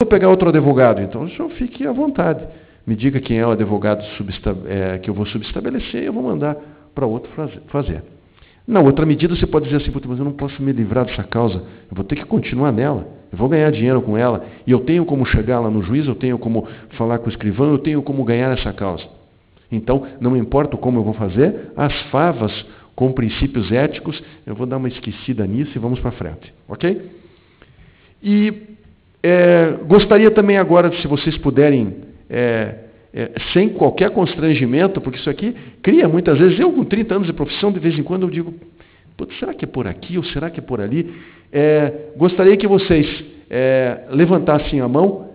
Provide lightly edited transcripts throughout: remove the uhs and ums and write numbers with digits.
vou pegar outro advogado, então o senhor fique à vontade. Me diga quem é o advogado que eu vou subestabelecer e eu vou mandar para outro fazer. Na outra medida, você pode dizer assim, mas eu não posso me livrar dessa causa, eu vou ter que continuar nela, eu vou ganhar dinheiro com ela, e eu tenho como chegar lá no juiz, eu tenho como falar com o escrivão, eu tenho como ganhar essa causa. Então, não importa como eu vou fazer, as favas com princípios éticos, eu vou dar uma esquecida nisso e vamos para frente, ok? E gostaria também agora, se vocês puderem, sem qualquer constrangimento, porque isso aqui cria muitas vezes, eu com 30 anos de profissão, de vez em quando eu digo, será que é por aqui ou será que é por ali? Gostaria que vocês levantassem a mão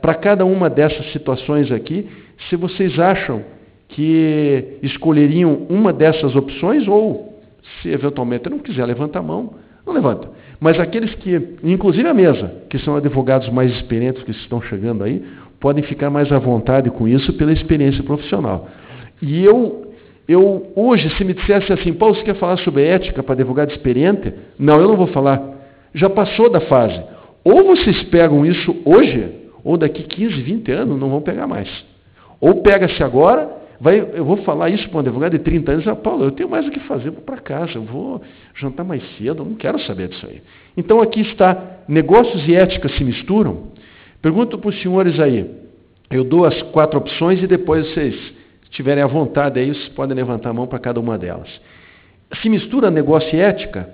para cada uma dessas situações aqui, se vocês acham que escolheriam uma dessas opções ou, se eventualmente não quiser levantar a mão, não levanta. Mas aqueles que, inclusive a mesa, que são advogados mais experientes que estão chegando aí, podem ficar mais à vontade com isso pela experiência profissional. E eu hoje, se me dissesse assim, Paulo, você quer falar sobre ética para advogado experiente? Não, eu não vou falar. Já passou da fase. Ou vocês pegam isso hoje, ou daqui 15, 20 anos não vão pegar mais. Ou pega-se agora, eu vou falar isso para um advogado de 30 anos, Paulo, eu tenho mais o que fazer, vou para casa, eu vou jantar mais cedo, eu não quero saber disso aí. Então aqui está, negócios e ética se misturam. Pergunto para os senhores aí, eu dou as 4 opções e depois vocês, se tiverem à vontade aí, vocês podem levantar a mão para cada uma delas. Se mistura negócio e ética?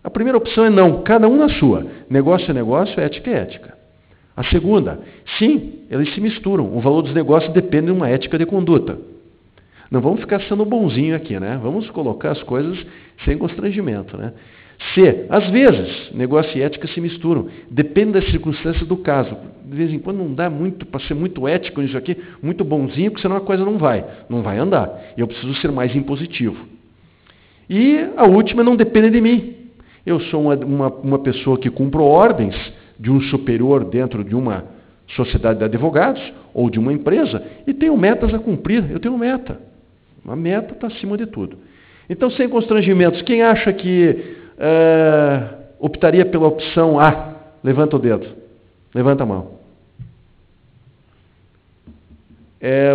A primeira opção é não, cada um na sua. Negócio é negócio, ética é ética. A segunda, sim, eles se misturam. O valor dos negócios depende de uma ética de conduta. Não vamos ficar sendo bonzinho aqui, né? Vamos colocar as coisas sem constrangimento, né? C, às vezes, negócio e ética se misturam. Depende das circunstâncias do caso. De vez em quando não dá muito para ser muito ético nisso aqui, muito bonzinho, porque senão a coisa não vai andar. E eu preciso ser mais impositivo. E a última, não depende de mim. Eu sou uma pessoa que cumpro ordens de um superior dentro de uma sociedade de advogados ou de uma empresa e tenho metas a cumprir. Eu tenho meta. A meta está acima de tudo. Então, sem constrangimentos, quem acha que optaria pela opção A? Levanta o dedo. Levanta a mão.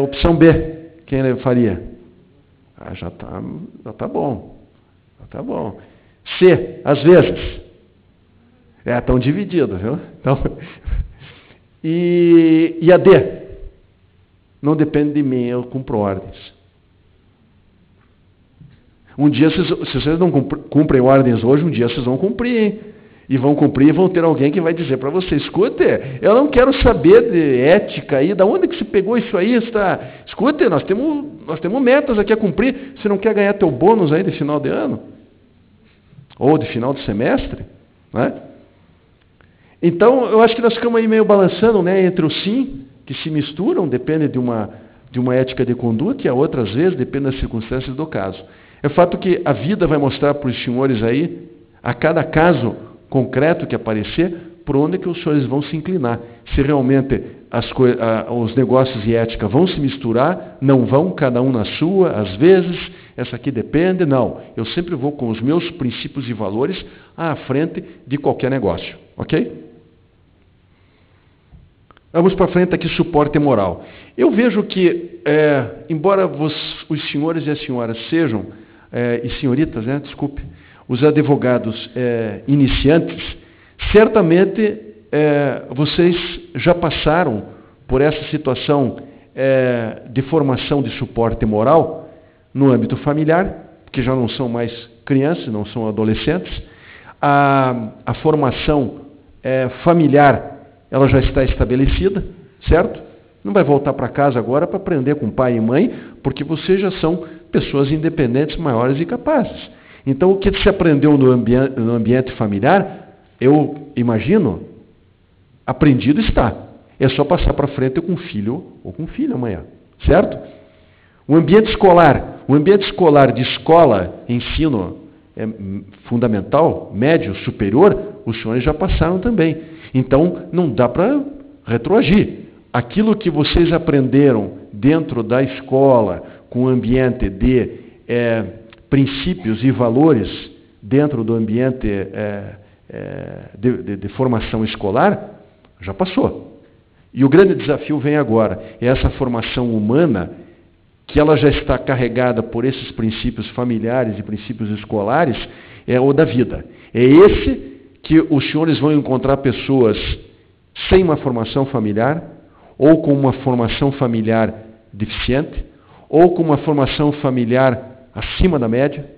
Opção B, quem faria? Já está bom. Já está bom. C, às vezes. Estão divididos, viu? Então, e a D? Não depende de mim, eu cumpro ordens. Um dia, se vocês não cumprem ordens hoje, um dia vocês vão cumprir, hein? E vão cumprir e vão ter alguém que vai dizer para vocês, escute, eu não quero saber de ética aí, da onde que você pegou isso aí? Escute, nós temos metas aqui a cumprir, você não quer ganhar teu bônus aí de final de ano? Ou de final de semestre? Né? Então, eu acho que nós ficamos aí meio balançando, né, entre o sim, que se misturam, depende de uma ética de conduta, e a outra, às vezes, depende das circunstâncias do caso. É fato que a vida vai mostrar para os senhores aí, a cada caso concreto que aparecer, por onde que os senhores vão se inclinar. Se realmente os negócios e ética vão se misturar, não vão, cada um na sua, às vezes, essa aqui depende, não. Eu sempre vou com os meus princípios e valores à frente de qualquer negócio, ok? Vamos para frente aqui, suporte moral. Eu vejo que, embora os senhores e as senhoras sejam, e senhoritas, né, desculpe, os advogados iniciantes, certamente vocês já passaram por essa situação de formação de suporte moral no âmbito familiar, que já não são mais crianças, não são adolescentes. A formação familiar, ela já está estabelecida, certo? Não vai voltar para casa agora para aprender com pai e mãe, porque vocês já são pessoas independentes, maiores e capazes. Então, o que se aprendeu no ambiente familiar, eu imagino, aprendido está. É só passar para frente com filho ou com filha amanhã, certo? O ambiente escolar de escola, ensino fundamental, médio, superior, os senhores já passaram também. Então, não dá para retroagir. Aquilo que vocês aprenderam dentro da escola, com o ambiente de princípios e valores dentro do ambiente de formação escolar, Já passou. E o grande desafio vem agora. É essa formação humana que ela já está carregada por esses princípios familiares e princípios escolares, é o da vida. É esse que os senhores vão encontrar pessoas sem uma formação familiar, ou com uma formação familiar deficiente, ou com uma formação familiar acima da média,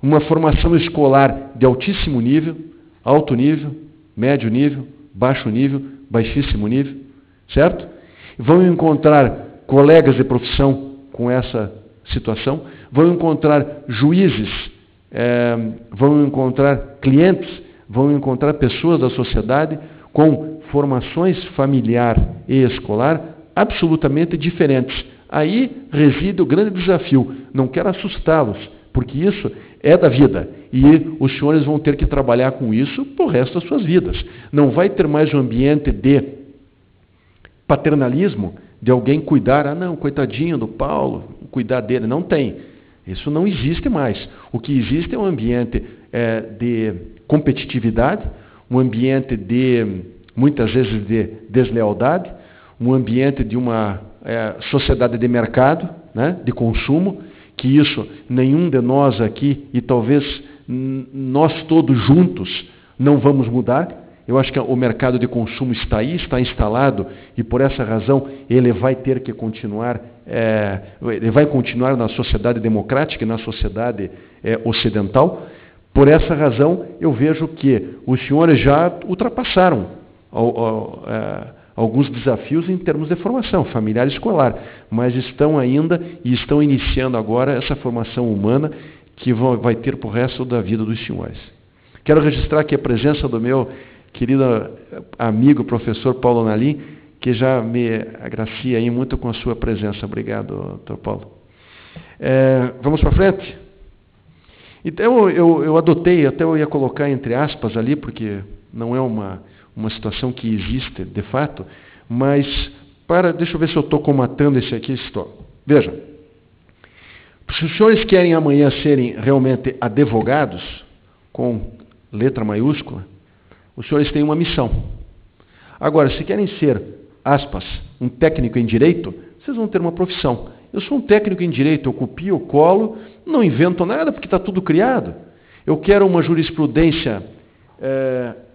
uma formação escolar de altíssimo nível, alto nível, médio nível, baixo nível, baixíssimo nível, certo? Vão encontrar colegas de profissão com essa situação, vão encontrar juízes, vão encontrar clientes, vão encontrar pessoas da sociedade com formações familiar e escolar absolutamente diferentes. Aí reside o grande desafio. Não quero assustá-los, porque isso é da vida. E os senhores vão ter que trabalhar com isso pro resto das suas vidas. Não vai ter mais um ambiente de paternalismo, de alguém cuidar, não, coitadinho do Paulo, cuidar dele. Não tem. Isso não existe mais. O que existe é um ambiente de competitividade, um ambiente de, muitas vezes, de deslealdade, um ambiente de uma sociedade de mercado, né, de consumo, que isso nenhum de nós aqui, e talvez nós todos juntos, não vamos mudar. Eu acho que o mercado de consumo está aí, está instalado, e por essa razão ele vai ter que continuar, ele vai continuar na sociedade democrática e na sociedade ocidental. Por essa razão, eu vejo que os senhores já ultrapassaram alguns desafios em termos de formação familiar e escolar, mas estão ainda e estão iniciando agora essa formação humana que vai ter para o resto da vida dos senhores. Quero registrar aqui a presença do meu querido amigo, professor Paulo Nalim, que já me agracia aí muito com a sua presença. Obrigado, doutor Paulo. Vamos para frente? Então, eu adotei, até eu ia colocar entre aspas ali, porque não é uma situação que existe de fato, mas deixa eu ver se eu estou comatando esse aqui. Veja, se os senhores querem amanhã serem realmente advogados, com letra maiúscula, os senhores têm uma missão. Agora, se querem ser, aspas, um técnico em direito, vocês vão ter uma profissão. Eu sou um técnico em direito, eu copio, eu colo, não invento nada porque está tudo criado. Eu quero uma jurisprudência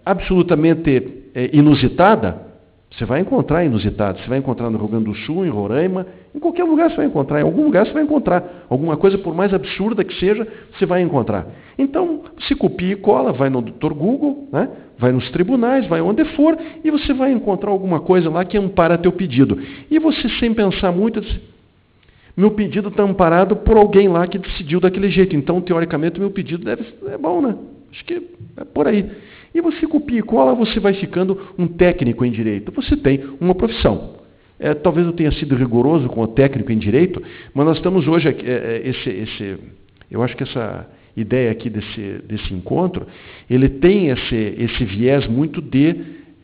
absolutamente inusitada. Você vai encontrar inusitado. Você vai encontrar no Rio Grande do Sul, em Roraima, em qualquer lugar você vai encontrar. Em algum lugar você vai encontrar. Alguma coisa, por mais absurda que seja, você vai encontrar. Então, se copia e cola, vai no Dr. Google, né? Vai nos tribunais, vai onde for, e você vai encontrar alguma coisa lá que ampara teu pedido. E você, sem pensar muito, diz, meu pedido está amparado por alguém lá que decidiu daquele jeito. Então, teoricamente, meu pedido é bom, né? Acho que é por aí. E você copia e cola, você vai ficando um técnico em direito. Você tem uma profissão. Talvez eu tenha sido rigoroso com o técnico em direito, mas nós estamos hoje, eu acho que essa ideia aqui desse encontro, ele tem esse viés muito de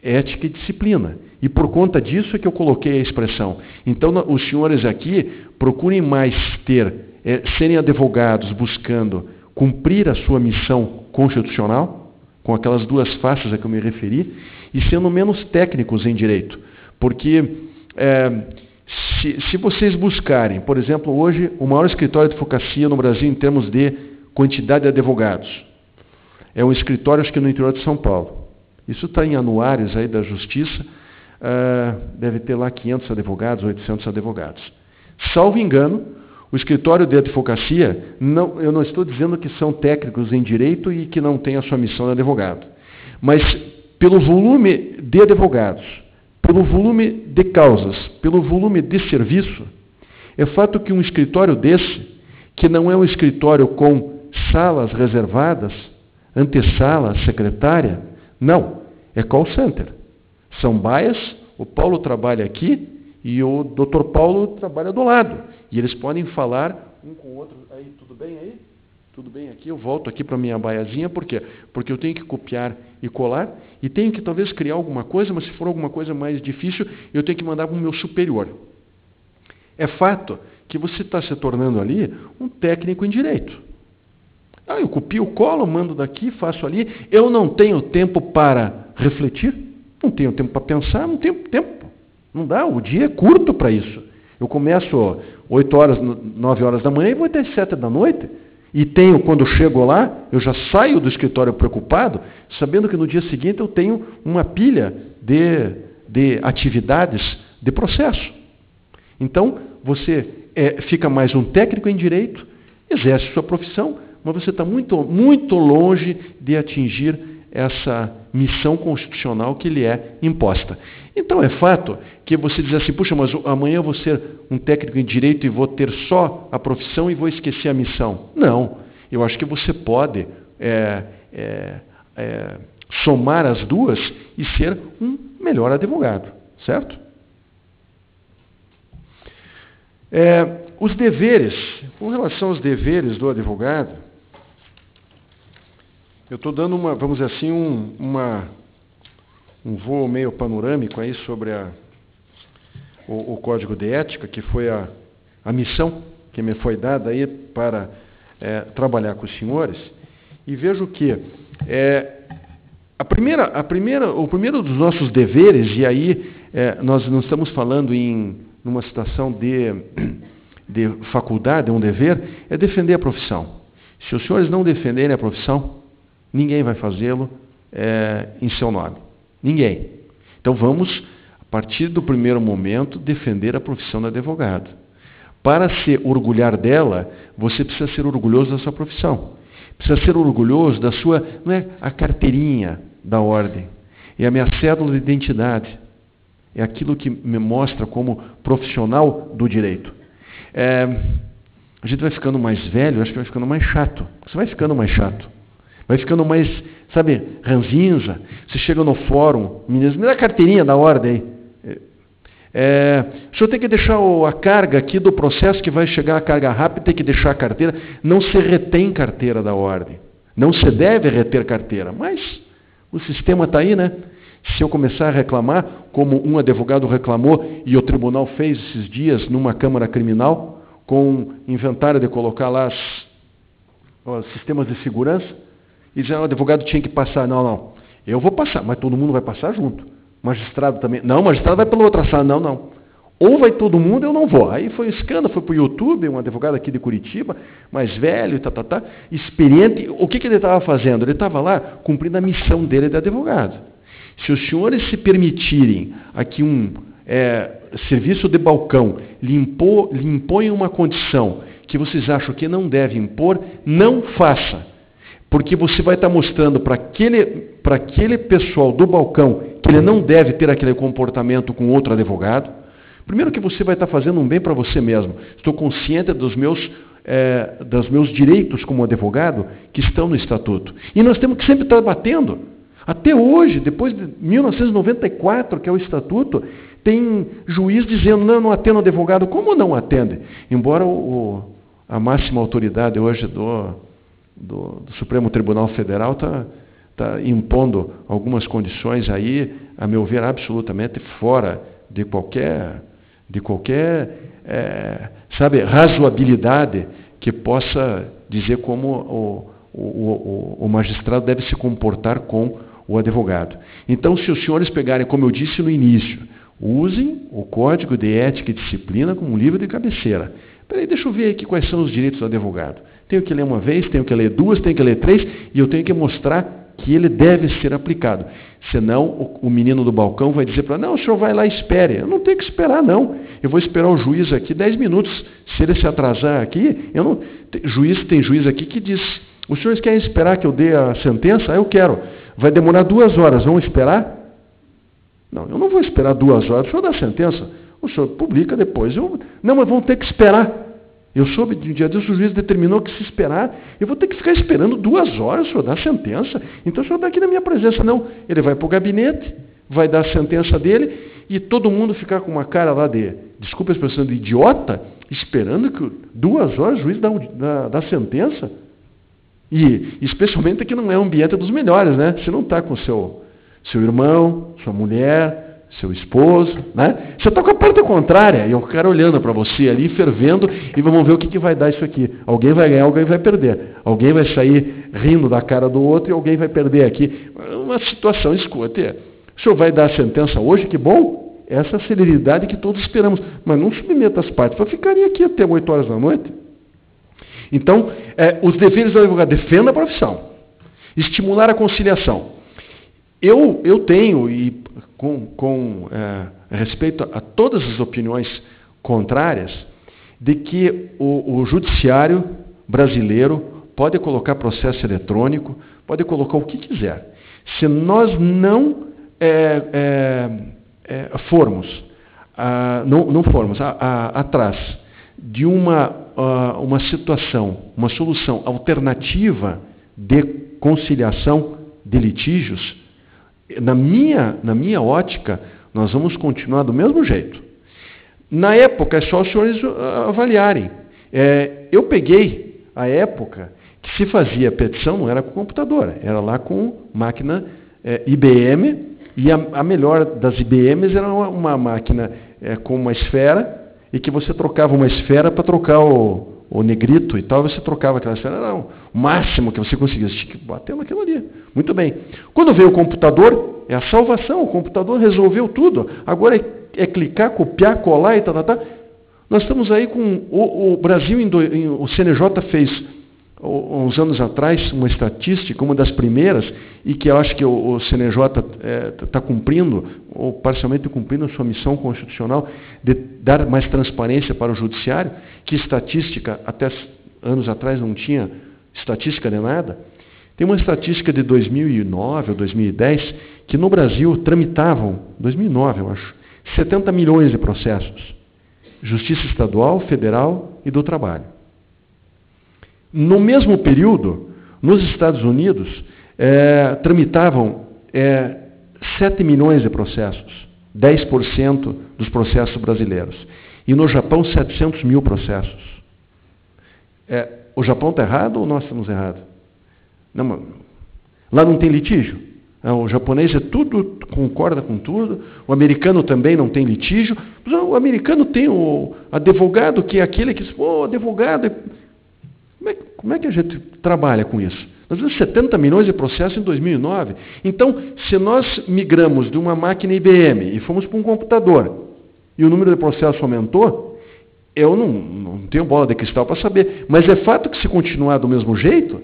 ética e disciplina. E por conta disso é que eu coloquei a expressão. Então, os senhores aqui procurem mais serem advogados buscando cumprir a sua missão constitucional, com aquelas duas faces a que eu me referi, e sendo menos técnicos em direito. Porque se vocês buscarem, por exemplo, hoje, o maior escritório de advocacia no Brasil em termos de quantidade de advogados, é um escritório, acho que no interior de São Paulo. Isso está em anuários aí da Justiça, deve ter lá 500 advogados, 800 advogados. Salvo engano, o escritório de advocacia, eu não estou dizendo que são técnicos em direito e que não têm a sua missão de advogado, mas pelo volume de advogados, pelo volume de causas, pelo volume de serviço, é fato que um escritório desse, que não é um escritório com salas reservadas, antessala, secretária, não, é call center. São baias, o Paulo trabalha aqui e o Dr. Paulo trabalha do lado. E eles podem falar um com o outro. Aí, tudo bem aí? Tudo bem aqui? Eu volto aqui para a minha baiazinha. Por quê? Porque eu tenho que copiar e colar e tenho que talvez criar alguma coisa, mas se for alguma coisa mais difícil, eu tenho que mandar para o meu superior. É fato que você está se tornando ali um técnico em direito. Ah, eu copio, colo, mando daqui, faço ali. Eu não tenho tempo para refletir? Não tenho tempo para pensar, não tenho tempo. Não dá, o dia é curto para isso. Eu começo 8 horas, 9 horas da manhã e vou até 7 da noite. E tenho, quando eu chego lá, eu já saio do escritório preocupado, sabendo que no dia seguinte eu tenho uma pilha de atividades, de processo. Então, você fica mais um técnico em direito, exerce sua profissão, mas você está muito, muito longe de atingir essa missão constitucional que lhe é imposta. Então é fato que você diz assim, puxa, mas amanhã eu vou ser um técnico em direito e vou ter só a profissão e vou esquecer a missão. Não, eu acho que você pode somar as duas e ser um melhor advogado, certo? Os deveres, com relação aos deveres do advogado, eu estou dando vamos dizer assim, um voo meio panorâmico aí sobre o Código de Ética, que foi a missão que me foi dada aí para trabalhar com os senhores, e vejo que o primeiro dos nossos deveres, e aí nós não estamos falando numa situação de faculdade, é um dever, é defender a profissão. Se os senhores não defenderem a profissão, ninguém vai fazê-lo em seu nome. Ninguém. Então vamos, a partir do primeiro momento, defender a profissão do advogado. Para se orgulhar dela, você precisa ser orgulhoso da sua profissão. Precisa ser orgulhoso da sua, não é a carteirinha da ordem, é a minha cédula de identidade. É aquilo que me mostra como profissional do direito. A gente vai ficando mais velho, acho que vai ficando mais chato. Você vai ficando mais chato. Vai ficando mais, sabe, ranzinza. Você chega no fórum, me dá a carteirinha da ordem aí. O senhor tem que deixar a carga aqui do processo que vai chegar a carga rápida, tem que deixar a carteira. Não se retém carteira da ordem. Não se deve reter carteira. Mas o sistema está aí, né? Se eu começar a reclamar, como um advogado reclamou, e o tribunal fez esses dias numa câmara criminal, com inventário de colocar lá os sistemas de segurança, e dizer, o advogado tinha que passar. Não, eu vou passar, mas todo mundo vai passar junto. Magistrado também. Não, o magistrado vai pela outra sala. Não. Ou vai todo mundo, eu não vou. Aí foi um escândalo, foi para o YouTube, um advogado aqui de Curitiba, mais velho, experiente. O que ele estava fazendo? Ele estava lá cumprindo a missão dele de advogado. Se os senhores se permitirem aqui serviço de balcão, lhe impõem uma condição que vocês acham que não deve impor, não faça. Porque você vai estar mostrando para aquele pessoal do balcão que ele não deve ter aquele comportamento com outro advogado. Primeiro que você vai estar fazendo um bem para você mesmo. Estou consciente dos meus direitos como advogado que estão no Estatuto. E nós temos que sempre estar batendo. Até hoje, depois de 1994, que é o Estatuto, tem juiz dizendo, não atendo advogado. Como não atende? Embora a máxima autoridade hoje do Supremo Tribunal Federal está impondo algumas condições aí, a meu ver, absolutamente fora de qualquer razoabilidade que possa dizer como o magistrado deve se comportar com o advogado. Então, se os senhores pegarem, como eu disse no início, usem o Código de Ética e Disciplina como um livro de cabeceira. Peraí, deixa eu ver aqui quais são os direitos do advogado. Tenho que ler uma vez, tenho que ler duas, tenho que ler três, e eu tenho que mostrar que ele deve ser aplicado. Senão, o menino do balcão vai dizer para não, o senhor vai lá e espere. Eu não tenho que esperar, não. Eu vou esperar o juiz aqui 10 minutos. Se ele se atrasar aqui, tem juiz aqui que diz, os senhores querem esperar que eu dê a sentença? Eu quero. Vai demorar 2 horas, vão esperar? Não, eu não vou esperar 2 horas. O senhor dá a sentença? O senhor publica depois. Não, mas vão ter que esperar. Eu soube de um dia desse, o juiz determinou que se esperar, eu vou ter que ficar esperando 2 horas, o senhor dá a sentença. Então o senhor está aqui na minha presença. Não, ele vai para o gabinete, vai dar a sentença dele, e todo mundo ficar com uma cara lá desculpa a expressão, de idiota, esperando que 2 horas o juiz dá a sentença. E especialmente que não é um ambiente dos melhores, né? Você não está com seu irmão, sua mulher, seu esposo, né? Você está com a parte contrária, e o cara olhando para você ali, fervendo, e vamos ver o que vai dar isso aqui. Alguém vai ganhar, alguém vai perder. Alguém vai sair rindo da cara do outro e alguém vai perder aqui. Uma situação, escute, O senhor vai dar a sentença hoje, que bom, essa celeridade que todos esperamos, mas não submeta as partes para ficarem aqui até 8 horas da noite. Então, os deveres do advogado: defenda a profissão, estimular a conciliação. Eu tenho, e com respeito a todas as opiniões contrárias, de que o judiciário brasileiro pode colocar processo eletrônico, pode colocar o que quiser. Se nós não formos atrás de uma situação, uma solução alternativa de conciliação de litígios, na minha ótica, nós vamos continuar do mesmo jeito. Na época, é só os senhores avaliarem. Eu peguei a época que se fazia petição, não era com computador, era lá com máquina IBM, e a melhor das IBMs era uma máquina com uma esfera, e que você trocava uma esfera para trocar o negrito e tal, você trocava aquela esfera, era o máximo que você conseguia. Você tinha que bater naquilo ali. Muito bem. Quando veio o computador, é a salvação, o computador resolveu tudo. Agora é clicar, copiar, colar e tal. Nós estamos aí com o Brasil, o CNJ fez, uns anos atrás, uma estatística, uma das primeiras, e que eu acho que o CNJ está cumprindo, ou parcialmente cumprindo a sua missão constitucional, de dar mais transparência para o judiciário, que estatística, até anos atrás não tinha estatística de nada. Tem uma estatística de 2009 ou 2010, que no Brasil tramitavam, 2009 eu acho, 70 milhões de processos. Justiça estadual, federal e do trabalho. No mesmo período, nos Estados Unidos, tramitavam 7 milhões de processos, 10% dos processos brasileiros. E no Japão, 700 mil processos. O Japão está errado ou nós estamos errados? Não, lá não tem litígio. O japonês tudo, concorda com tudo. O americano também não tem litígio. O americano tem o advogado, que é aquele que diz: advogado. Como é que a gente trabalha com isso? Nós vimos 70 milhões de processos em 2009. Então, se nós migramos de uma máquina IBM e fomos para um computador, e o número de processos aumentou, eu não tenho bola de cristal para saber. Mas é fato que, se continuar do mesmo jeito,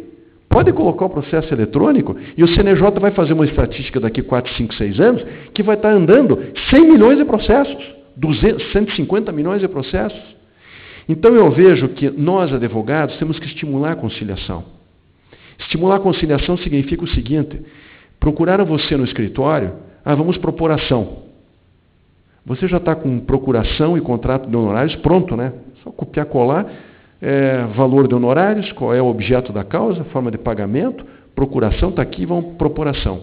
pode colocar o processo eletrônico, e o CNJ vai fazer uma estatística daqui 4, 5, 6 anos, que vai estar andando 100 milhões de processos, 150 milhões de processos. Então eu vejo que nós, advogados, temos que estimular a conciliação. Estimular a conciliação significa o seguinte: procuraram você no escritório, vamos propor ação. Você já está com procuração e contrato de honorários pronto, né? Só copiar, colar, valor de honorários, qual é o objeto da causa, forma de pagamento, procuração, está aqui, vamos propor ação.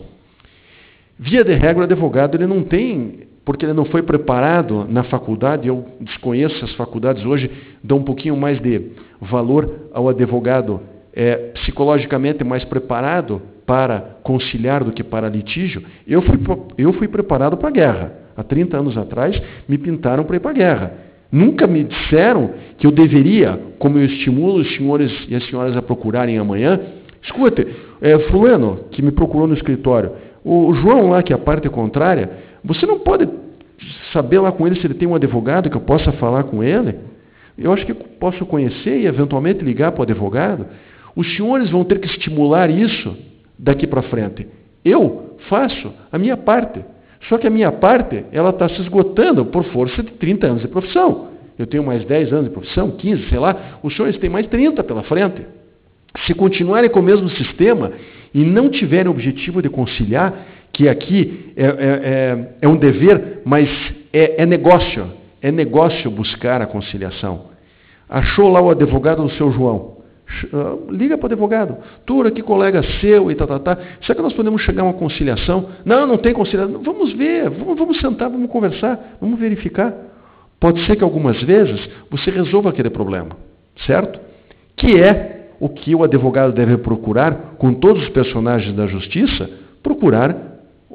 Via de regra, o advogado ele não tem, porque ele não foi preparado na faculdade. Eu desconheço, as faculdades hoje dão um pouquinho mais de valor ao advogado psicologicamente mais preparado para conciliar do que para litígio. Eu fui preparado para a guerra. Há 30 anos atrás, me pintaram para ir para a guerra. Nunca me disseram que eu deveria, como eu estimulo os senhores e as senhoras a procurarem amanhã. Escute, fulano, que me procurou no escritório, o João lá, que é a parte contrária, você não pode saber lá com ele se ele tem um advogado que eu possa falar com ele? Eu acho que eu posso conhecer e eventualmente ligar para o advogado. Os senhores vão ter que estimular isso daqui para frente. Eu faço a minha parte. Só que a minha parte, ela está se esgotando por força de 30 anos de profissão. Eu tenho mais 10 anos de profissão, 15, sei lá. Os senhores têm mais 30 pela frente. Se continuarem com o mesmo sistema e não tiverem o objetivo de conciliar, que aqui é um dever, mas é negócio. É negócio buscar a conciliação. Achou lá o advogado do seu João. Liga para o advogado. Tura, que colega seu e Será que nós podemos chegar a uma conciliação? Não tem conciliação. Vamos ver, vamos sentar, vamos conversar, vamos verificar. Pode ser que algumas vezes você resolva aquele problema, certo? Que é o que o advogado deve procurar, com todos os personagens da justiça, procurar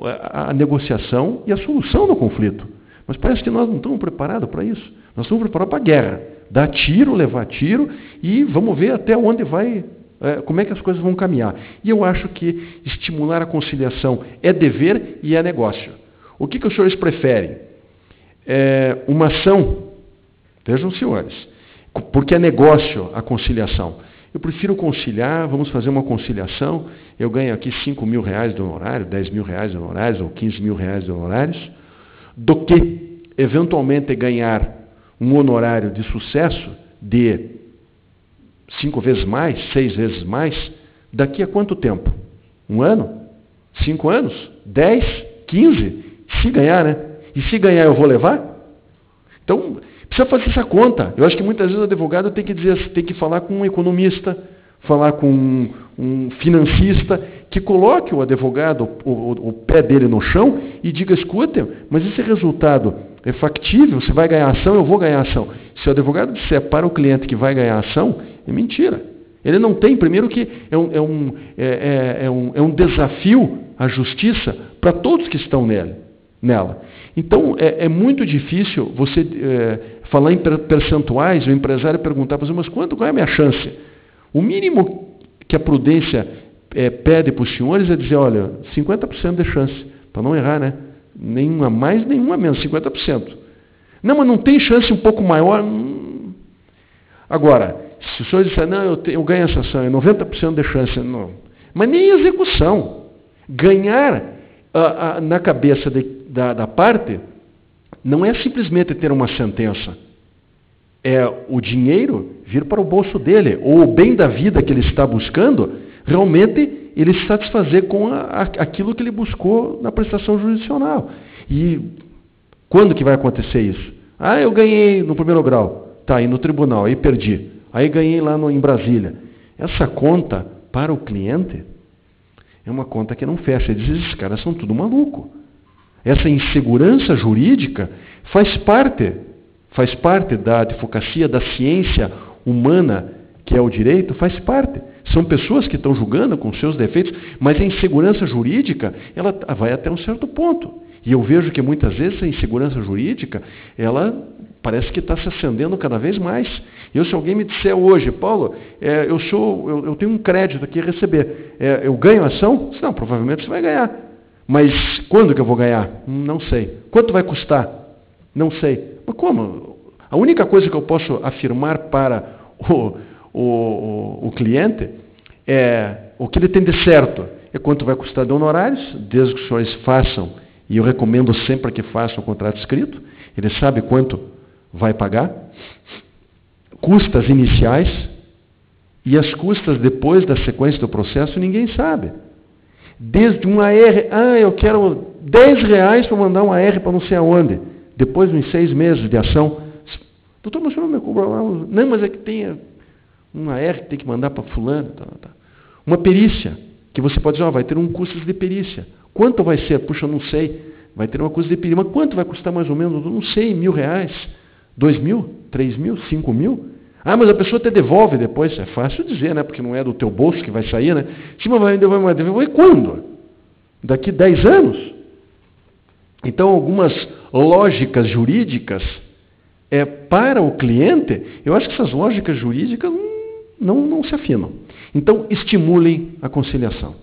a negociação e a solução do conflito. Mas parece que nós não estamos preparados para isso. Nós estamos preparados para a guerra. Dar tiro, levar tiro, e vamos ver até onde vai, como é que as coisas vão caminhar. E eu acho que estimular a conciliação é dever e é negócio. O que os senhores preferem? Uma ação, vejam, senhores, porque é negócio a conciliação. Eu prefiro conciliar, vamos fazer uma conciliação, eu ganho aqui 5 mil reais de honorário, 10 mil reais de honorários, ou 15 mil reais de honorários, do que, eventualmente, ganhar um honorário de sucesso de 5 vezes mais, 6 vezes mais, daqui a quanto tempo? 1 ano? 5 anos? 10? 15? Se ganhar, né? E se ganhar eu vou levar? Então, precisa fazer essa conta. Eu acho que muitas vezes o advogado tem que falar com um economista, falar com um financista, que coloque o advogado, o pé dele no chão e diga, escuta, mas esse resultado é factível, você vai ganhar ação, eu vou ganhar ação. Se o advogado disser para o cliente que vai ganhar ação, é mentira. Ele não tem, primeiro que é um desafio à justiça para todos que estão nela. Então, é muito difícil você falar em percentuais, o empresário perguntar, mas qual é a minha chance? O mínimo que a prudência pede para os senhores é dizer, olha, 50% de chance, para não errar, né? Nenhuma mais, nenhuma menos, 50%. Não, mas não tem chance um pouco maior? Agora, se o senhor disser, não, eu ganho essa ação, é 90% de chance, não. Mas nem execução. Ganhar na cabeça da parte não é simplesmente ter uma sentença. É o dinheiro vir para o bolso dele, ou o bem da vida que ele está buscando, realmente ele se satisfazer com aquilo que ele buscou na prestação jurisdicional. E quando que vai acontecer isso? Eu ganhei no primeiro grau, tá, aí no tribunal, aí perdi. Aí ganhei lá em Brasília. Essa conta para o cliente é uma conta que não fecha. Ele diz, esses caras são tudo maluco. Essa insegurança jurídica faz parte da advocacia, da ciência humana, que é o direito, faz parte. São pessoas que estão julgando com seus defeitos, mas a insegurança jurídica, ela vai até um certo ponto. E eu vejo que muitas vezes a insegurança jurídica, ela parece que está se acendendo cada vez mais. Se alguém me disser hoje, Paulo, eu tenho um crédito aqui a receber, eu ganho ação? Não, provavelmente você vai ganhar. Mas quando que eu vou ganhar? Não sei. Quanto vai custar? Não sei. Mas como? A única coisa que eu posso afirmar para o cliente o que ele tem de certo é quanto vai custar de honorários, desde que os senhores façam, e eu recomendo sempre que façam o contrato escrito, ele sabe quanto vai pagar, custas iniciais, e as custas depois da sequência do processo ninguém sabe. Desde um AR, eu quero 10 reais para mandar um AR para não sei aonde, depois de uns 6 meses de ação. Doutor, mas o senhor não me cobra lá? Não, mas é que tem um AR que tem que mandar para fulano. Tá. Uma perícia, que você pode dizer, vai ter um custo de perícia. Quanto vai ser? Puxa, eu não sei. Vai ter uma custo de perícia. Mas quanto vai custar mais ou menos? Eu não sei, R$1.000, 2.000, 3.000, 5.000? Mas a pessoa te devolve depois. É fácil dizer, né? Porque não é do teu bolso que vai sair, né? Sim, mas vai devolver quando? Daqui 10 anos? Então, algumas lógicas jurídicas para o cliente, eu acho que essas lógicas jurídicas não se afinam. Então, estimulem a conciliação.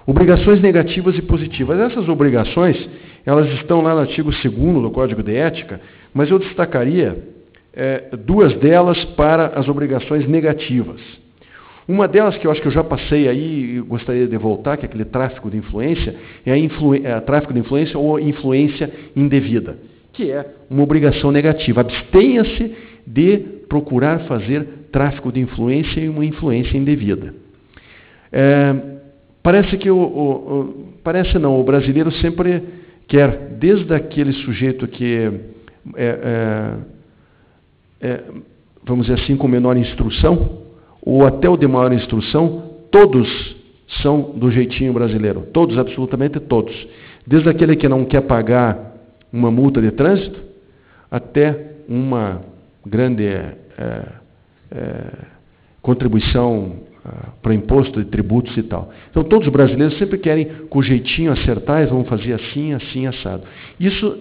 Obrigações negativas e positivas. Essas obrigações, elas estão lá no artigo 2º do Código de Ética, mas eu destacaria 2 delas para as obrigações negativas. Uma delas, que eu acho que eu já passei aí e gostaria de voltar, que é aquele tráfico de influência, é tráfico de influência ou influência indevida, que é uma obrigação negativa. Abstenha-se de procurar fazer tráfico de influência e uma influência indevida. Parece que o brasileiro sempre quer, desde aquele sujeito que vamos dizer assim, com menor instrução, ou até o de maior instrução, todos são do jeitinho brasileiro. Todos, absolutamente todos. Desde aquele que não quer pagar uma multa de trânsito, até uma grande contribuição para o imposto de tributos e tal. Então, todos os brasileiros sempre querem, com o jeitinho, acertar, vão fazer assim, assim, assado. Isso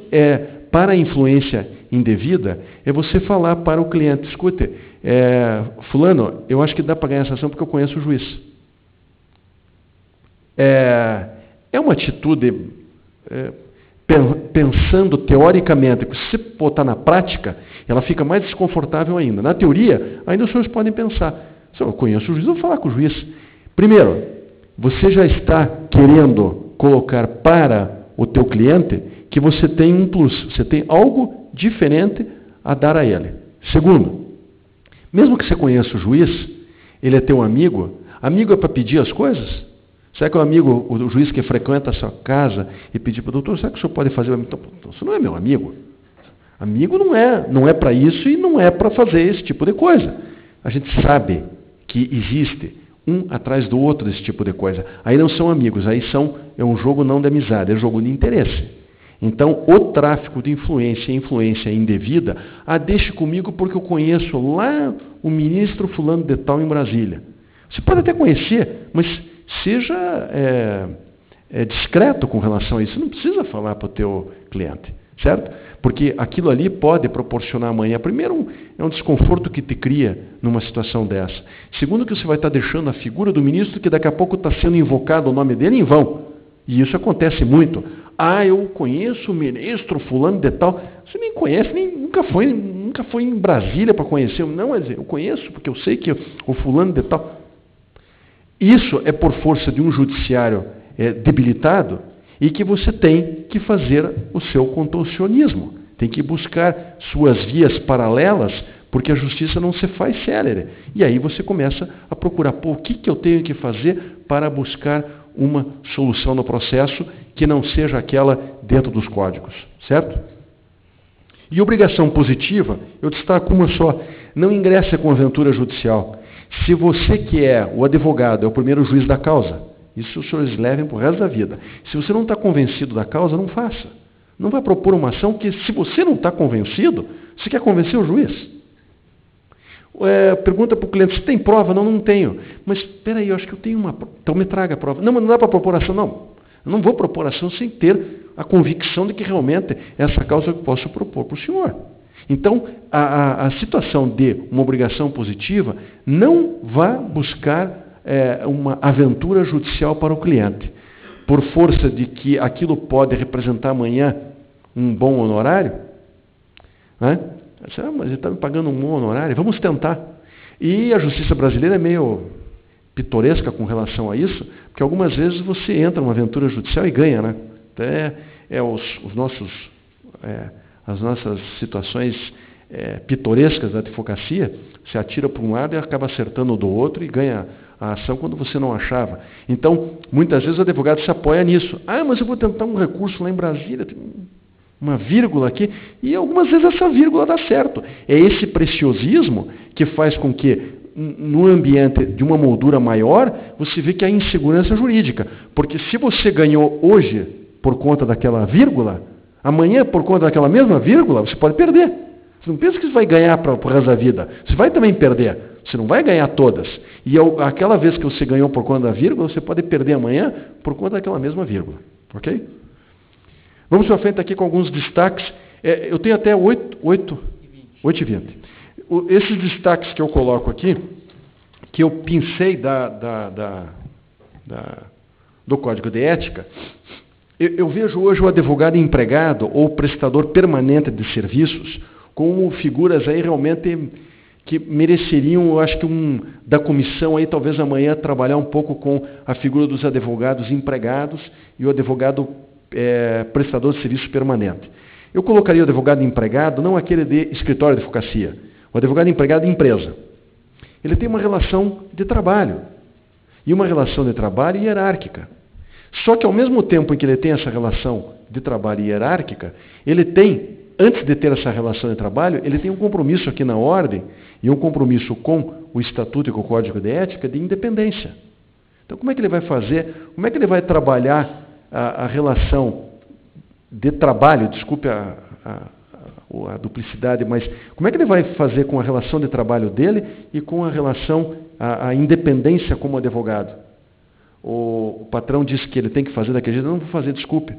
para a influência indevida, é você falar para o cliente, escute, fulano, eu acho que dá para ganhar essa ação porque eu conheço o juiz. É uma atitude pensando teoricamente, que se você botar na prática, ela fica mais desconfortável ainda. Na teoria, ainda os senhores podem pensar, se eu conheço o juiz, eu vou falar com o juiz. Primeiro, você já está querendo colocar para o teu cliente que você tem um plus, você tem algo diferente a dar a ele. Segundo, mesmo que você conheça o juiz, ele é teu amigo, amigo é para pedir as coisas? Será que o amigo, o juiz que frequenta a sua casa e pedir para o doutor, será que o senhor pode fazer? Então, você não é meu amigo. Amigo não é para isso e não é para fazer esse tipo de coisa. A gente sabe que existe um atrás do outro esse tipo de coisa. Aí não são amigos, aí é um jogo não de amizade, é um jogo de interesse. Então, o tráfico de influência e influência indevida, deixe comigo porque eu conheço lá o ministro fulano de tal em Brasília. Você pode até conhecer, mas seja discreto com relação a isso. Você não precisa falar para o teu cliente, certo? Porque aquilo ali pode proporcionar amanhã, primeiro, é um desconforto que te cria numa situação dessa. Segundo, que você vai estar deixando a figura do ministro, que daqui a pouco está sendo invocado o nome dele em vão. E isso acontece muito. Eu conheço o ministro fulano de tal. Você nem conhece, nunca foi em Brasília para conhecer. Não, mas eu conheço, porque eu sei que o fulano de tal. Isso é por força de um judiciário debilitado e que você tem que fazer o seu contorcionismo. Tem que buscar suas vias paralelas, porque a justiça não se faz célere. E aí você começa a procurar, o que eu tenho que fazer para buscar uma solução no processo que não seja aquela dentro dos códigos, certo? E obrigação positiva, eu destaco uma só, não ingresse com aventura judicial. Se você que é o advogado, é o primeiro juiz da causa, isso os senhores levem para o resto da vida. Se você não está convencido da causa, não faça. Não vai propor uma ação que, se você não está convencido, você quer convencer o juiz. Pergunta para o cliente, você tem prova? Não tenho. Mas, espera aí, eu acho que eu tenho uma prova. Então me traga a prova. Não, mas não dá para propor ação. Não, eu não vou propor ação sem ter a convicção de que realmente essa causa eu posso propor para o senhor. Então, a situação de uma obrigação positiva, não vá buscar uma aventura judicial para o cliente, por força de que aquilo pode representar amanhã um bom honorário, né? Mas ele está me pagando um bom honorário, vamos tentar. E a justiça brasileira é meio pitoresca com relação a isso, porque algumas vezes você entra numa aventura judicial e ganha, né? As nossas situações pitorescas da advocacia, se atira para um lado e acaba acertando do outro e ganha a ação quando você não achava. Então, muitas vezes o advogado se apoia nisso. Mas eu vou tentar um recurso lá em Brasília, tem uma vírgula aqui, e algumas vezes essa vírgula dá certo. É esse preciosismo que faz com que, no ambiente de uma moldura maior, você vê que há insegurança jurídica. Porque se você ganhou hoje por conta daquela vírgula, amanhã, por conta daquela mesma vírgula, você pode perder. Você não pensa que você vai ganhar para o resto da vida. Você vai também perder. Você não vai ganhar todas. E aquela vez que você ganhou por conta da vírgula, você pode perder amanhã por conta daquela mesma vírgula. Ok? Vamos para frente aqui com alguns destaques. Eu tenho até 8h20. Esses destaques que eu coloco aqui, que eu pincei do Código de Ética, eu vejo hoje o advogado empregado ou prestador permanente de serviços como figuras aí realmente que mereceriam, eu acho que da comissão aí talvez amanhã trabalhar um pouco com a figura dos advogados empregados e o advogado prestador de serviço permanente. Eu colocaria o advogado empregado, não aquele de escritório de advocacia, o advogado empregado de empresa. Ele tem uma relação de trabalho, e uma relação de trabalho hierárquica. Só que ao mesmo tempo em que ele tem essa relação de trabalho hierárquica, ele tem, antes de ter essa relação de trabalho, ele tem um compromisso aqui na ordem, e um compromisso com o Estatuto e com o Código de Ética de independência. Então como é que ele vai fazer, como é que ele vai trabalhar a relação de trabalho, desculpe a duplicidade, mas como é que ele vai fazer com a relação de trabalho dele e com a relação, a independência como advogado? O patrão disse que ele tem que fazer daquele jeito, não vou fazer, desculpe.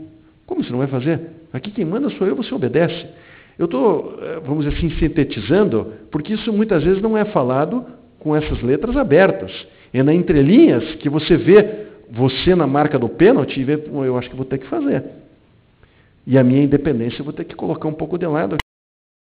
Como você não vai fazer? Aqui quem manda sou eu, você obedece. Eu estou, vamos dizer assim, sintetizando, porque isso muitas vezes não é falado com essas letras abertas. É na entrelinhas que você vê você na marca do pênalti e vê, eu acho que vou ter que fazer. E a minha independência eu vou ter que colocar um pouco de lado.